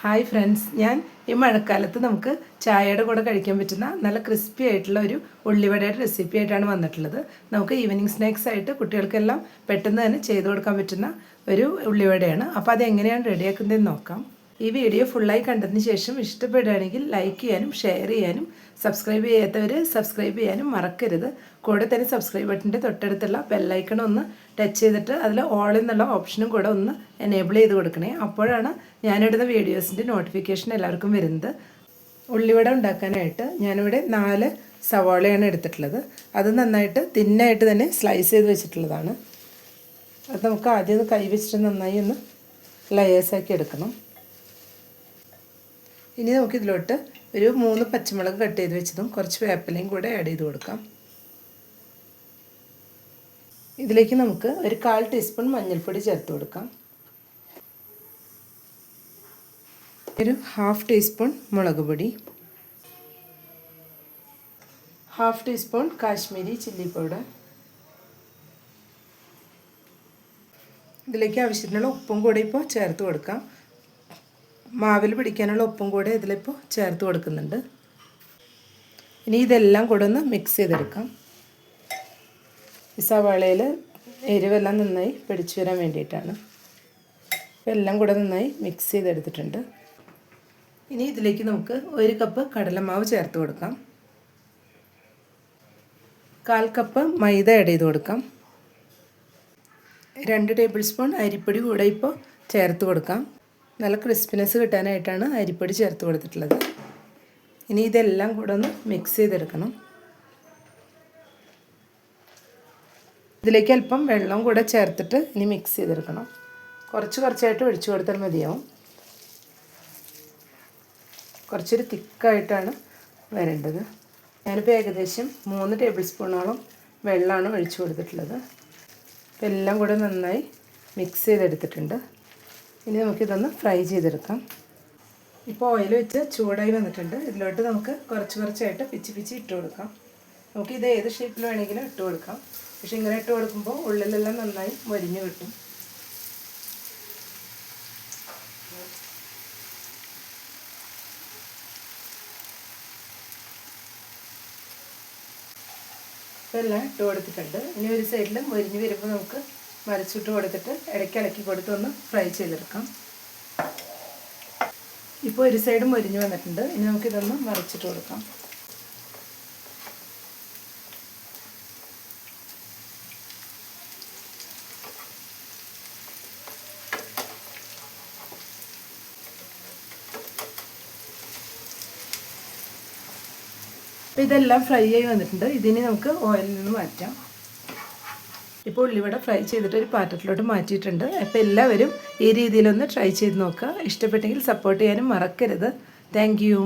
Hi friends, ഞാൻ ഈ മഴക്കാലത്ത് നമുക്ക് ചായയുടെ കൂടെ കഴിക്കാൻ പറ്റുന്ന നല്ല ക്രിസ്പി ആയിട്ടുള്ള ഒരു ഉള്ളിവടയുടെ റെസിപ്പി ആയിട്ടാണ് വന്നിട്ടുള്ളത്. നമുക്ക് ഈവനിങ് സ്നാക്സ് ആയിട്ട് കുട്ടികൾക്കെല്ലാം പെട്ടെന്ന് തന്നെ ചെയ്തു കൊടുക്കാൻ പറ്റുന്ന ഒരു ഉള്ളിവടയാണ്. അപ്പോൾ അതെങ്ങനെയാണ് റെഡിയാക്കുന്നതെന്ന് നോക്കാം. ഈ വീഡിയോ ഫുള്ളായി കണ്ടതിന് ശേഷം ഇഷ്ടപ്പെടുകയാണെങ്കിൽ ലൈക്ക് ചെയ്യാനും ഷെയർ ചെയ്യാനും സബ്സ്ക്രൈബ് ചെയ്യാത്തവർ സബ്സ്ക്രൈബ് ചെയ്യാനും മറക്കരുത്. കൂടെ തന്നെ സബ്സ്ക്രൈബ് ബട്ടൻ്റെ തൊട്ടടുത്തുള്ള ബെല്ലൈക്കൺ ഒന്ന് ടച്ച് ചെയ്തിട്ട് അതിൽ ഓൾ എന്നുള്ള ഓപ്ഷനും കൂടെ ഒന്ന് എനേബിൾ ചെയ്ത് കൊടുക്കണേ. അപ്പോഴാണ് ഞാനിടുന്ന വീഡിയോസിൻ്റെ നോട്ടിഫിക്കേഷൻ എല്ലാവർക്കും വരുന്നത്. ഉള്ളിവട ഉണ്ടാക്കാനായിട്ട് ഞാനിവിടെ 4 സവാളയാണ് എടുത്തിട്ടുള്ളത്. അത് നന്നായിട്ട് തിന്നായിട്ട് തന്നെ സ്ലൈസ് ചെയ്ത് വെച്ചിട്ടുള്ളതാണ്. അത് നമുക്ക് ആദ്യം ഒന്ന് കൈ വെച്ചിട്ട് നന്നായി ഒന്ന് ലെയേഴ്സാക്കി എടുക്കണം. ഇനി നമുക്കിതിലോട്ട് ഒരു 3 പച്ചമുളക് കട്ട് ചെയ്ത് വെച്ചതും കുറച്ച് വേപ്പിലയും കൂടെ ആഡ് ചെയ്ത് കൊടുക്കാം. ഇതിലേക്ക് നമുക്ക് ഒരു 1/4 ടീസ്പൂൺ മഞ്ഞൾപ്പൊടി ചേർത്ത് കൊടുക്കാം. ഒരു 1/2 ടീസ്പൂൺ മുളക് പൊടി, 1/2 ടീസ്പൂൺ കാശ്മീരി ചില്ലി പൗഡർ, ഇതിലേക്ക് ആവശ്യത്തിനുള്ള ഉപ്പും കൂടെ ഇപ്പോൾ ചേർത്ത് കൊടുക്കാം. മാവിൽ പിടിക്കാനുള്ള ഉപ്പും കൂടെ ഇതിലിപ്പോൾ ചേർത്ത് കൊടുക്കുന്നുണ്ട്. ഇനി ഇതെല്ലാം കൂടെ ഒന്ന് മിക്സ് ചെയ്തെടുക്കാം. ഈ സവാളയിൽ എരിവെല്ലാം നന്നായി പിടിച്ചു വരാൻ വേണ്ടിയിട്ടാണ്. എല്ലാം കൂടെ നന്നായി മിക്സ് ചെയ്തെടുത്തിട്ടുണ്ട്. ഇനി ഇതിലേക്ക് നമുക്ക് 1 കപ്പ് കടലമാവ് ചേർത്ത് കൊടുക്കാം. 1/4 കപ്പ് മൈദ ആഡ് ചെയ്ത് കൊടുക്കാം. 2 ടേബിൾ സ്പൂൺ അരിപ്പൊടി കൂടെ ഇപ്പോൾ ചേർത്ത് കൊടുക്കാം. നല്ല ക്രിസ്പിനെസ് കിട്ടാനായിട്ടാണ് അരിപ്പൊടി ചേർത്ത് കൊടുത്തിട്ടുള്ളത്. ഇനി ഇതെല്ലാം കൂടെ ഒന്ന് മിക്സ് ചെയ്തെടുക്കണം. ഇതിലേക്ക് അല്പം വെള്ളം കൂടെ ചേർത്തിട്ട് ഇനി മിക്സ് ചെയ്തെടുക്കണം. കുറച്ചായിട്ട് ഒഴിച്ചു കൊടുത്താൽ മതിയാവും. കുറച്ചൊരു തിക്കായിട്ടാണ് വരേണ്ടത്. ഞാനിപ്പോൾ ഏകദേശം 3 ടേബിൾ സ്പൂണോളം വെള്ളമാണ് ഒഴിച്ചു കൊടുത്തിട്ടുള്ളത്. അപ്പോൾ എല്ലാം കൂടെ നന്നായി മിക്സ് ചെയ്തെടുത്തിട്ടുണ്ട്. ഇനി നമുക്കിതൊന്ന് ഫ്രൈ ചെയ്തെടുക്കാം. ഇപ്പോൾ ഓയിൽ വെച്ച് ചൂടായി വന്നിട്ടുണ്ട്. ഇതിലോട്ട് നമുക്ക് കുറച്ചായിട്ട് പിച്ചി ഇട്ട് കൊടുക്കാം. നമുക്കിത് ഏത് ഷേപ്പിൽ വേണമെങ്കിലും ഇട്ട് കൊടുക്കാം. പക്ഷേ ഇങ്ങനെ ഇട്ട് കൊടുക്കുമ്പോൾ ഉള്ളിലെല്ലാം നന്നായി മൊരിഞ്ഞ് കിട്ടും. ഇപ്പോൾ എല്ലാം ഇട്ട് കൊടുത്തിട്ടുണ്ട്. ഇനി ഒരു സൈഡിൽ മൊരിഞ്ഞ് വരുമ്പോൾ നമുക്ക് മറിച്ചിട്ട് കൊടുത്തിട്ട് ഇടയ്ക്ക് കൊടുത്തൊന്ന് ഫ്രൈ ചെയ്തെടുക്കാം. ഇപ്പോൾ ഒരു സൈഡ് മൊരിഞ്ഞ് വന്നിട്ടുണ്ട്. ഇനി നമുക്കിതൊന്ന് മറിച്ചിട്ട് കൊടുക്കാം. അപ്പോൾ ഇതെല്ലാം ഫ്രൈ ആയി വന്നിട്ടുണ്ട്. ഇതിനെ നമുക്ക് ഓയിലിൽ നിന്ന് മാറ്റാം. ഇപ്പോൾ ഉള്ളിവട ഫ്രൈ ചെയ്തിട്ട് ഒരു പാത്രത്തിലോട്ട് മാറ്റിയിട്ടുണ്ട്. അപ്പോൾ എല്ലാവരും ഈ രീതിയിലൊന്ന് ട്രൈ ചെയ്ത് നോക്കുക. ഇഷ്ടപ്പെട്ടെങ്കിൽ സപ്പോർട്ട് ചെയ്യാനും മറക്കരുത്. Thank you.